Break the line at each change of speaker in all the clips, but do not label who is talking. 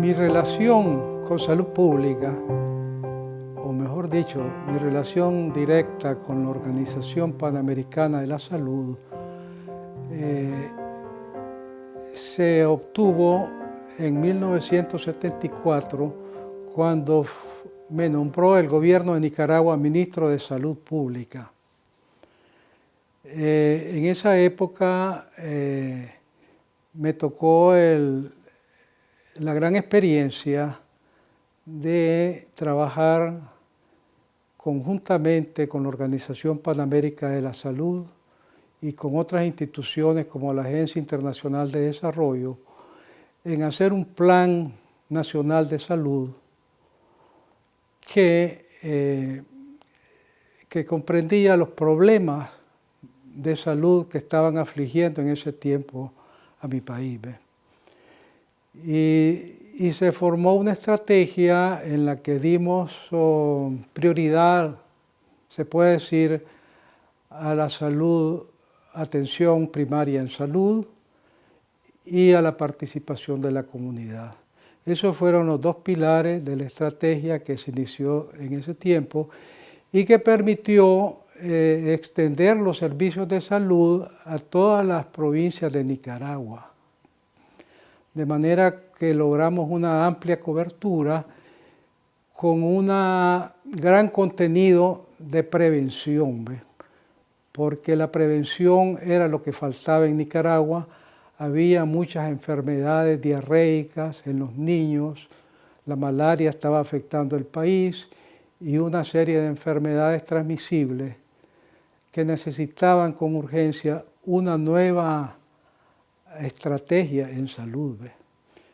Mi relación con salud pública, o mejor dicho, mi relación directa con la Organización Panamericana de la Salud, se obtuvo en 1974 cuando me nombró el gobierno de Nicaragua ministro de Salud Pública. En esa época me tocó la gran experiencia de trabajar conjuntamente con la Organización Panamericana de la Salud y con otras instituciones como la Agencia Internacional de Desarrollo en hacer un plan nacional de salud que comprendía los problemas de salud que estaban afligiendo en ese tiempo a mi país. Y se formó una estrategia en la que dimos prioridad, se puede decir, a la salud, atención primaria en salud y a la participación de la comunidad. Esos fueron los dos pilares de la estrategia que se inició en ese tiempo y que permitió extender los servicios de salud a todas las provincias de Nicaragua. De manera que logramos una amplia cobertura con un gran contenido de prevención, ¿ve? Porque la prevención era lo que faltaba en Nicaragua. Había muchas enfermedades diarreicas en los niños, la malaria estaba afectando el país y una serie de enfermedades transmisibles que necesitaban con urgencia una nueva estrategia en salud.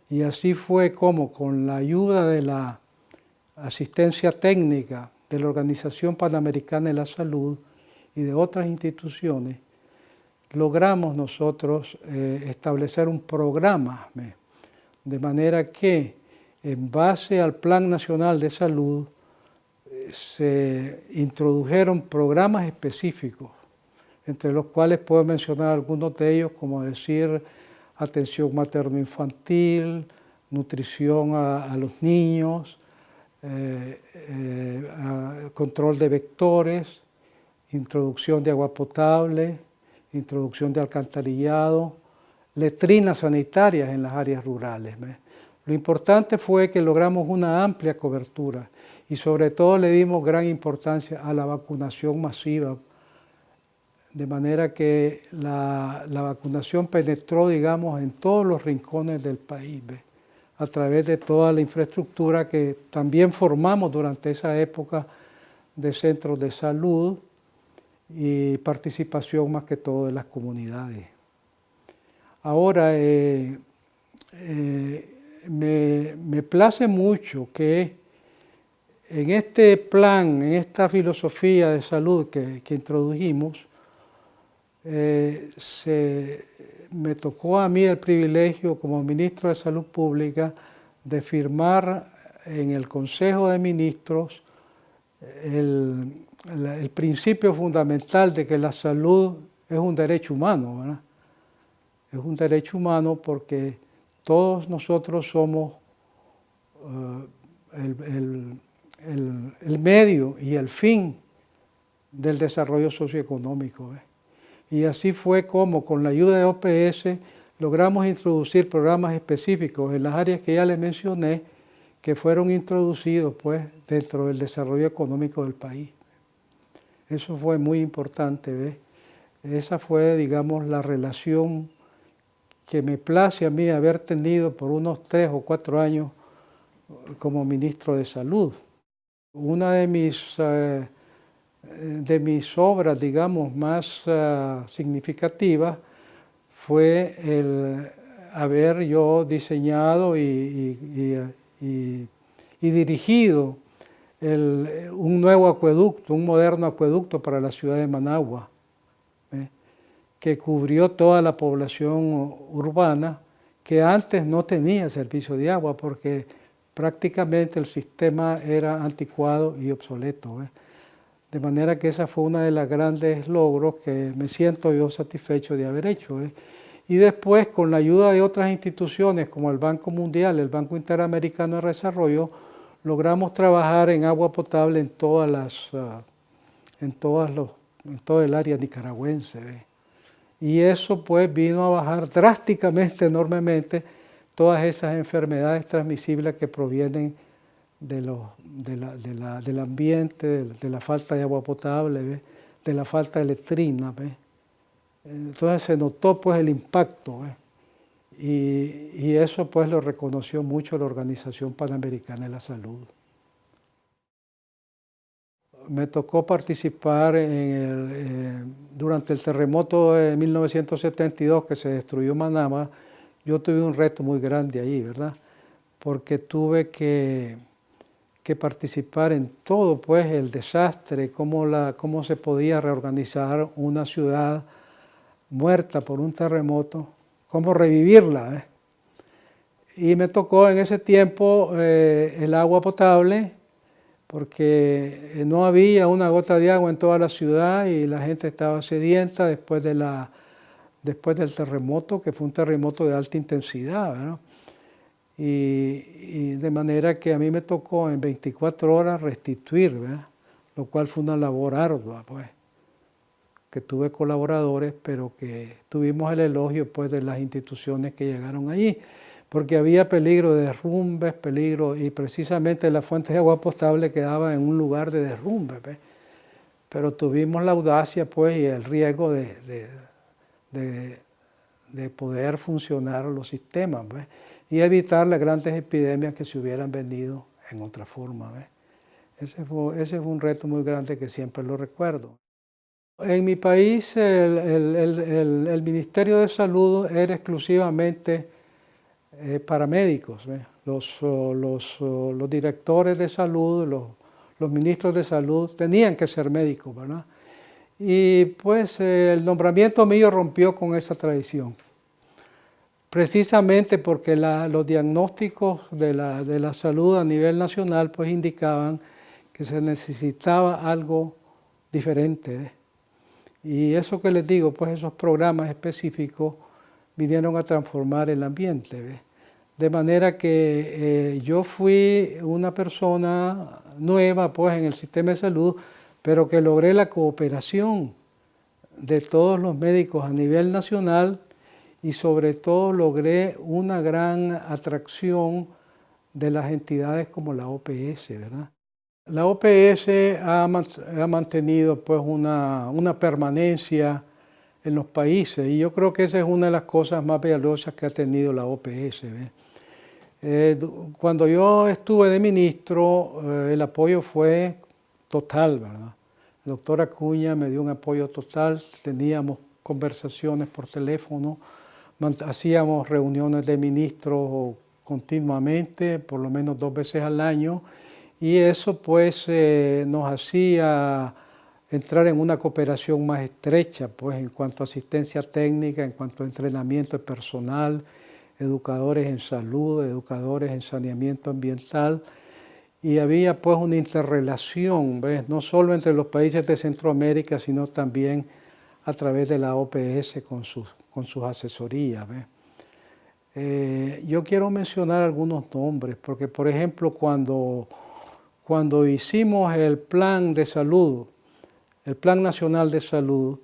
Y así fue como, con la ayuda de la asistencia técnica de la Organización Panamericana de la Salud y de otras instituciones, logramos nosotros establecer un programa, de manera que en base al Plan Nacional de Salud se introdujeron programas específicos, entre los cuales puedo mencionar algunos de ellos, como decir atención materno-infantil, nutrición a los niños, control de vectores, introducción de agua potable, introducción de alcantarillado, letrinas sanitarias en las áreas rurales. Lo importante fue que logramos una amplia cobertura y sobre todo le dimos gran importancia a la vacunación masiva, de manera que la vacunación penetró, digamos, en todos los rincones del país, a través de toda la infraestructura que también formamos durante esa época de centros de salud y participación más que todo de las comunidades. Ahora, me place mucho que en este plan, en esta filosofía de salud que introdujimos, me tocó a mí el privilegio como ministro de Salud Pública de firmar en el Consejo de Ministros el principio fundamental de que la salud es un derecho humano, ¿verdad? Es un derecho humano porque todos nosotros somos el medio y el fin del desarrollo socioeconómico, ¿ves? Y así fue como, con la ayuda de OPS, logramos introducir programas específicos en las áreas que ya les mencioné, que fueron introducidos pues, dentro del desarrollo económico del país. Eso fue muy importante, ¿ves? Esa fue, digamos, la relación que me place a mí haber tenido por unos 3 o 4 años como ministro de Salud. Una de mis obras, digamos, más significativas fue el haber yo diseñado y dirigido un nuevo acueducto, un moderno acueducto para la ciudad de Managua, que cubrió toda la población urbana que antes no tenía servicio de agua porque prácticamente el sistema era anticuado y obsoleto. De manera que esa fue una de las grandes logros que me siento yo satisfecho de haber hecho. Y después, con la ayuda de otras instituciones como el Banco Mundial, el Banco Interamericano de Desarrollo, logramos trabajar en agua potable en todo el área nicaragüense. ¿Ve? Y eso pues vino a bajar drásticamente, enormemente, todas esas enfermedades transmisibles que provienen del ambiente, de la falta de agua potable, ¿ve? De la falta de letrina. ¿Ve? Entonces se notó pues el impacto, ¿ve? Y eso pues lo reconoció mucho la Organización Panamericana de la Salud. Me tocó participar durante el terremoto de 1972 que se destruyó Manama. Yo tuve un reto muy grande ahí, ¿verdad? Porque tuve que participar en todo, pues, el desastre, cómo se podía reorganizar una ciudad muerta por un terremoto, cómo revivirla, ¿eh? Y me tocó en ese tiempo el agua potable, porque no había una gota de agua en toda la ciudad y la gente estaba sedienta después del terremoto, que fue un terremoto de alta intensidad, ¿verdad? Y de manera que a mí me tocó en 24 horas restituir, ¿verdad? Lo cual fue una labor ardua, pues, que tuve colaboradores, pero que tuvimos el elogio pues, de las instituciones que llegaron allí, porque había peligro de derrumbes, y precisamente las fuentes de agua potable quedaban en un lugar de derrumbe, ¿ves? Pero tuvimos la audacia pues, y el riesgo de poder funcionar los sistemas, ¿ves? Y evitar las grandes epidemias que se hubieran venido en otra forma, ¿ves? Ese fue un reto muy grande que siempre lo recuerdo. En mi país el Ministerio de Salud era exclusivamente paramédicos. Los directores de salud, los ministros de salud tenían que ser médicos, ¿verdad? Y pues el nombramiento mío rompió con esa tradición, precisamente porque los diagnósticos de la salud a nivel nacional pues indicaban que se necesitaba algo diferente, ¿eh? Y eso que les digo, pues esos programas específicos vinieron a transformar el ambiente, ¿ves? De manera que yo fui una persona nueva pues, en el sistema de salud, pero que logré la cooperación de todos los médicos a nivel nacional y sobre todo logré una gran atracción de las entidades como la OPS, ¿verdad? La OPS ha mantenido pues, una permanencia en los países y yo creo que esa es una de las cosas más valiosas que ha tenido la OPS, ¿ves? Cuando yo estuve de ministro, el apoyo fue total, ¿verdad? El doctor Acuña me dio un apoyo total, teníamos conversaciones por teléfono, hacíamos reuniones de ministros continuamente, por lo menos 2 veces al año, y eso pues nos hacía entrar en una cooperación más estrecha, pues en cuanto a asistencia técnica, en cuanto a entrenamiento de personal, educadores en salud, educadores en saneamiento ambiental, y había pues una interrelación, ¿ves? No solo entre los países de Centroamérica, sino también a través de la OPS con sus asesorías, ¿ves? Yo quiero mencionar algunos nombres, porque por ejemplo cuando hicimos el plan de salud, el Plan Nacional de Salud,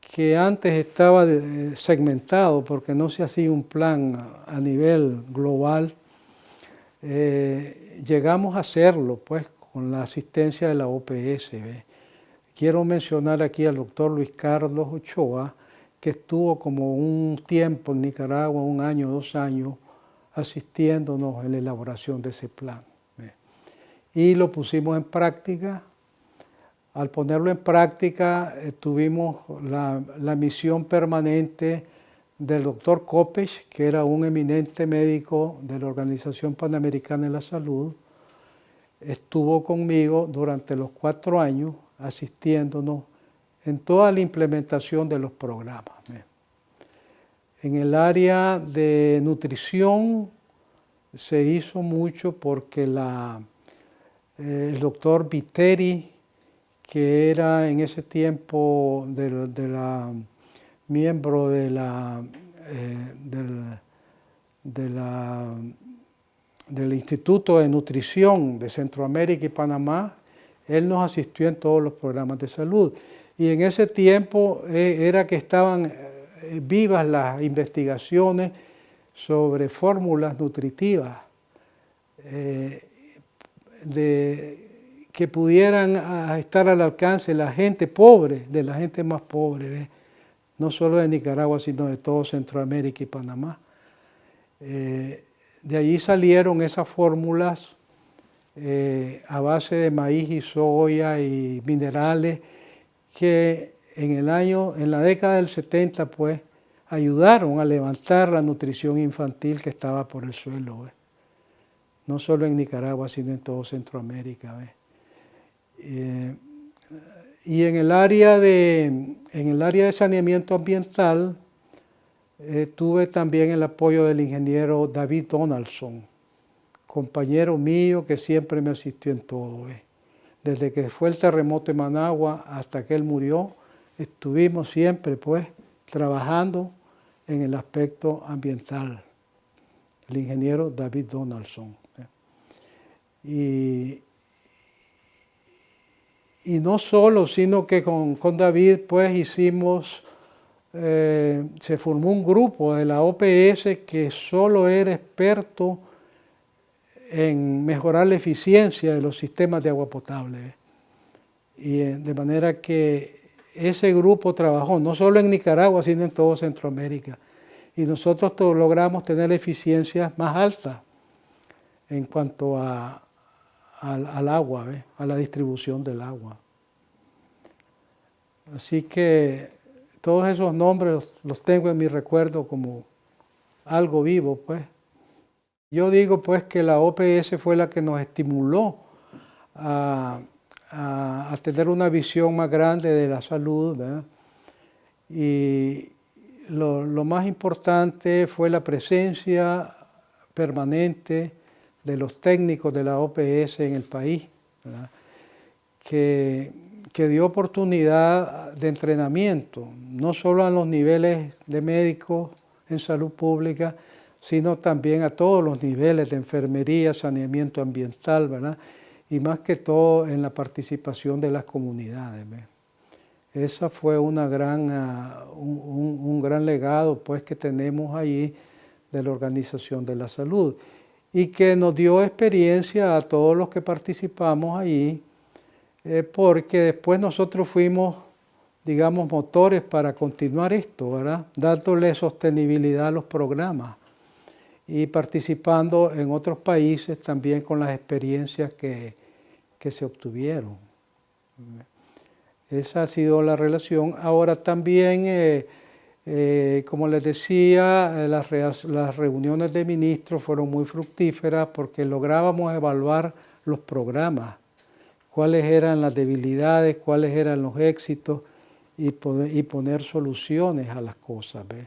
que antes estaba segmentado porque no se hacía un plan a nivel global, llegamos a hacerlo pues con la asistencia de la OPS. ¿Ve? Quiero mencionar aquí al doctor Luis Carlos Ochoa, que estuvo como un tiempo en Nicaragua, 1 año, 2 años, asistiéndonos en la elaboración de ese plan. ¿Ve? Y lo pusimos en práctica. Al ponerlo en práctica, tuvimos la misión permanente del doctor Copech, que era un eminente médico de la Organización Panamericana de la Salud. Estuvo conmigo durante los 4 años, asistiéndonos en toda la implementación de los programas. En el área de nutrición se hizo mucho porque el doctor Viteri, que era en ese tiempo miembro de la del Instituto de Nutrición de Centroamérica y Panamá. Él nos asistió en todos los programas de salud. Y en ese tiempo era que estaban vivas las investigaciones sobre fórmulas nutritivas que pudieran estar al alcance de la gente pobre, de la gente más pobre, ¿ves? No solo de Nicaragua, sino de todo Centroamérica y Panamá. De allí salieron esas fórmulas a base de maíz y soya y minerales que en la década del 70, pues, ayudaron a levantar la nutrición infantil que estaba por el suelo, ¿ves? No solo en Nicaragua, sino en todo Centroamérica, ¿ves? Y en el área de saneamiento ambiental tuve también el apoyo del ingeniero David Donaldson, compañero mío que siempre me asistió en todo, ¿ves? Desde que fue el terremoto en Managua hasta que él murió, estuvimos siempre, pues, trabajando en el aspecto ambiental, el ingeniero David Donaldson. Y no solo, sino que con David, pues, se formó un grupo de la OPS que solo era experto en mejorar la eficiencia de los sistemas de agua potable. Y de manera que ese grupo trabajó no solo en Nicaragua, sino en todo Centroamérica. Y nosotros logramos tener eficiencias más altas en cuanto al agua, ¿ves? A la distribución del agua. Así que todos esos nombres los tengo en mi recuerdo como algo vivo, pues. Yo digo, pues, que la OPS fue la que nos estimuló a tener una visión más grande de la salud, ¿verdad? Y lo más importante fue la presencia permanente de los técnicos de la OPS en el país, ¿verdad? Que dio oportunidad de entrenamiento, no solo a los niveles de médicos en salud pública, sino también a todos los niveles de enfermería, saneamiento ambiental, ¿verdad? Y más que todo en la participación de las comunidades, ¿verdad? Esa fue un gran legado, pues, que tenemos ahí de la Organización de la Salud y que nos dio experiencia a todos los que participamos ahí, porque después nosotros fuimos, digamos, motores para continuar esto, ¿verdad? Dándole sostenibilidad a los programas y participando en otros países también con las experiencias que se obtuvieron. Esa ha sido la relación. Ahora también, como les decía, las reuniones de ministros fueron muy fructíferas porque lográbamos evaluar los programas, cuáles eran las debilidades, cuáles eran los éxitos y poner soluciones a las cosas, ¿ves?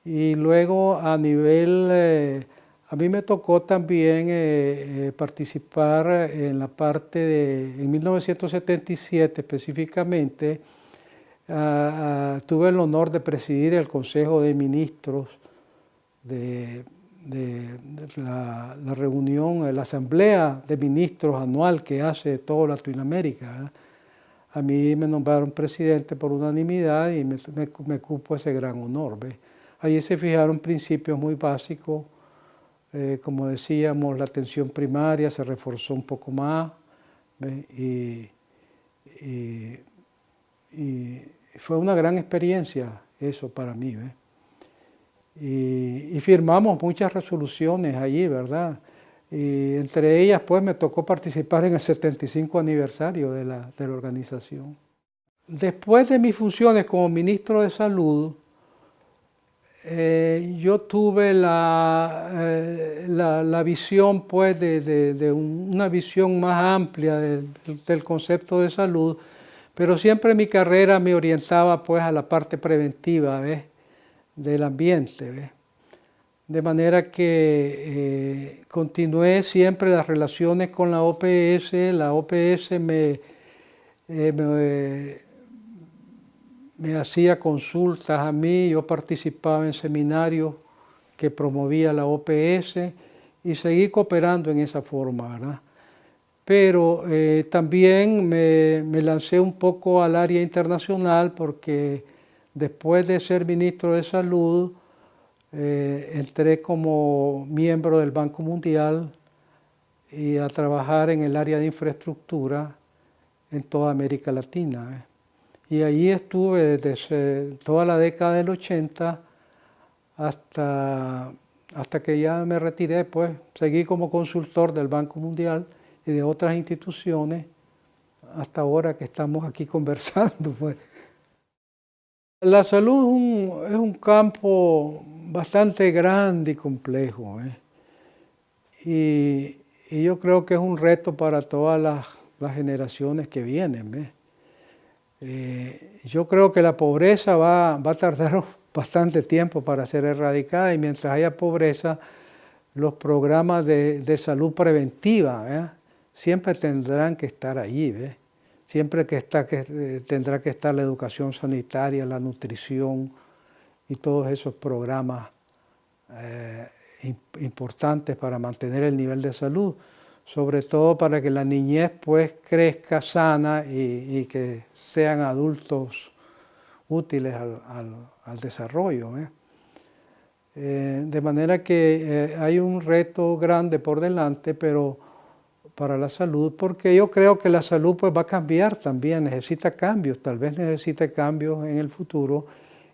Y luego a mí me tocó también participar en la parte en 1977 específicamente, tuve el honor de presidir el Consejo de Ministros de la reunión, la Asamblea de Ministros anual que hace toda Latinoamérica, ¿verdad? A mí me nombraron presidente por unanimidad y me cupo ese gran honor, ¿ves? Allí se fijaron principios muy básicos, como decíamos, la atención primaria se reforzó un poco más, ¿ves? Y fue una gran experiencia eso para mí, ¿ves? Y firmamos muchas resoluciones allí, ¿verdad? Y entre ellas, pues, me tocó participar en el 75 aniversario de la organización. Después de mis funciones como ministro de Salud, yo tuve la visión, pues, de una visión más amplia del concepto de salud, pero siempre mi carrera me orientaba, pues, a la parte preventiva, ¿ves? Del ambiente, ¿ves? De manera que continué siempre las relaciones con la OPS. La OPS me me hacía consultas a mí, yo participaba en seminarios que promovía la OPS y seguí cooperando en esa forma, ¿verdad? Pero también me lancé un poco al área internacional porque después de ser ministro de Salud, entré como miembro del Banco Mundial y a trabajar en el área de infraestructura en toda América Latina. Y allí estuve desde toda la década del 80 hasta que ya me retiré, pues seguí como consultor del Banco Mundial y de otras instituciones hasta ahora que estamos aquí conversando. Pues. La salud es un campo bastante grande y complejo, y yo creo que es un reto para todas las generaciones que vienen. Yo creo que la pobreza va a tardar bastante tiempo para ser erradicada y mientras haya pobreza, los programas de salud preventiva siempre tendrán que estar allí. Siempre tendrá que estar la educación sanitaria, la nutrición y todos esos programas importantes para mantener el nivel de salud, sobre todo para que la niñez pues crezca sana y que sean adultos útiles al desarrollo. De manera que hay un reto grande por delante, pero para la salud, porque yo creo que la salud pues va a cambiar también, necesita cambios, tal vez necesite cambios en el futuro,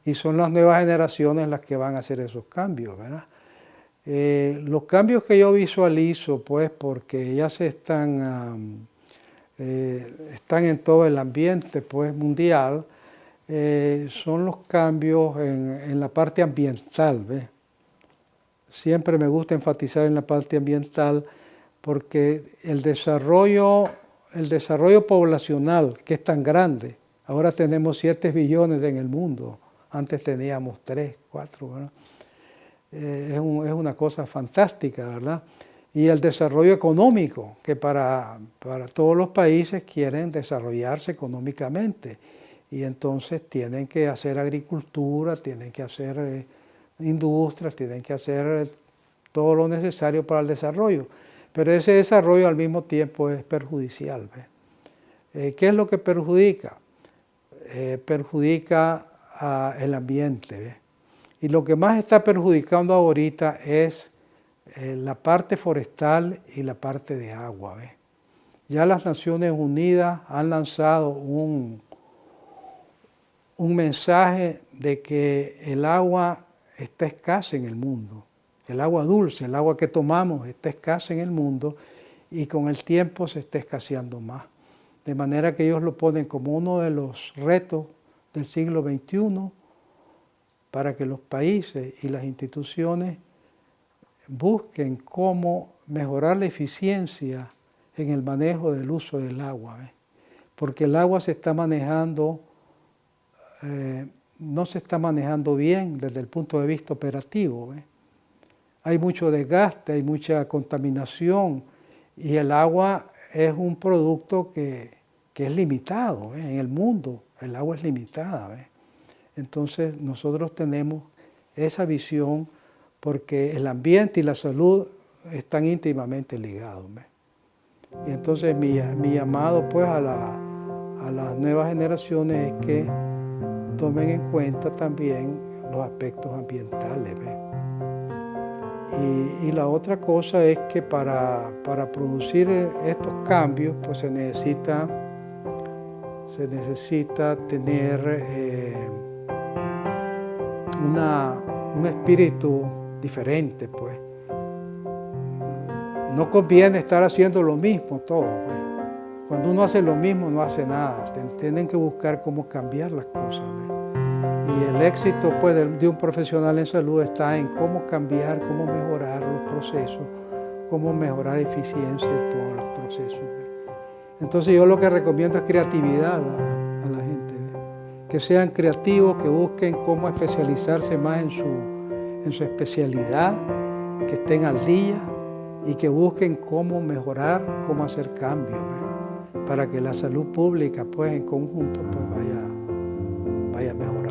y son las nuevas generaciones las que van a hacer esos cambios, ¿verdad? Los cambios que yo visualizo, pues, porque ya están en todo el ambiente pues, mundial, son los cambios en la parte ambiental. ¿Ves? Siempre me gusta enfatizar en la parte ambiental porque el desarrollo poblacional, que es tan grande, ahora tenemos 7 billones en el mundo, antes teníamos 3, 4, ¿verdad? Es una cosa fantástica, ¿verdad? Y el desarrollo económico, que para todos los países quieren desarrollarse económicamente, y entonces tienen que hacer agricultura, tienen que hacer industrias, tienen que hacer todo lo necesario para el desarrollo. Pero ese desarrollo al mismo tiempo es perjudicial. ¿Qué es lo que perjudica? Perjudica el ambiente. ¿Ve? Y lo que más está perjudicando ahorita es la parte forestal y la parte de agua. ¿Ve? Ya las Naciones Unidas han lanzado un mensaje de que el agua está escasa en el mundo. El agua dulce, el agua que tomamos está escasa en el mundo y con el tiempo se está escaseando más. De manera que ellos lo ponen como uno de los retos del siglo XXI para que los países y las instituciones busquen cómo mejorar la eficiencia en el manejo del uso del agua. Porque el agua se está manejando, no se está manejando bien desde el punto de vista operativo. Hay mucho desgaste, hay mucha contaminación y el agua es un producto que es limitado en el mundo. El agua es limitada. Entonces nosotros tenemos esa visión porque el ambiente y la salud están íntimamente ligados. Y entonces mi llamado pues a las nuevas generaciones es que tomen en cuenta también los aspectos ambientales. Y la otra cosa es que para producir estos cambios pues se necesita tener un espíritu diferente, pues. No conviene estar haciendo lo mismo todo. Pues. Cuando uno hace lo mismo no hace nada. Tienen que buscar cómo cambiar las cosas. Y el éxito pues, de un profesional en salud está en cómo cambiar, cómo mejorar los procesos, cómo mejorar eficiencia en todos los procesos. Entonces yo lo que recomiendo es creatividad a la gente. Que sean creativos, que busquen cómo especializarse más en su especialidad, que estén al día y que busquen cómo mejorar, cómo hacer cambios, para que la salud pública pues, en conjunto pues, vaya mejorando.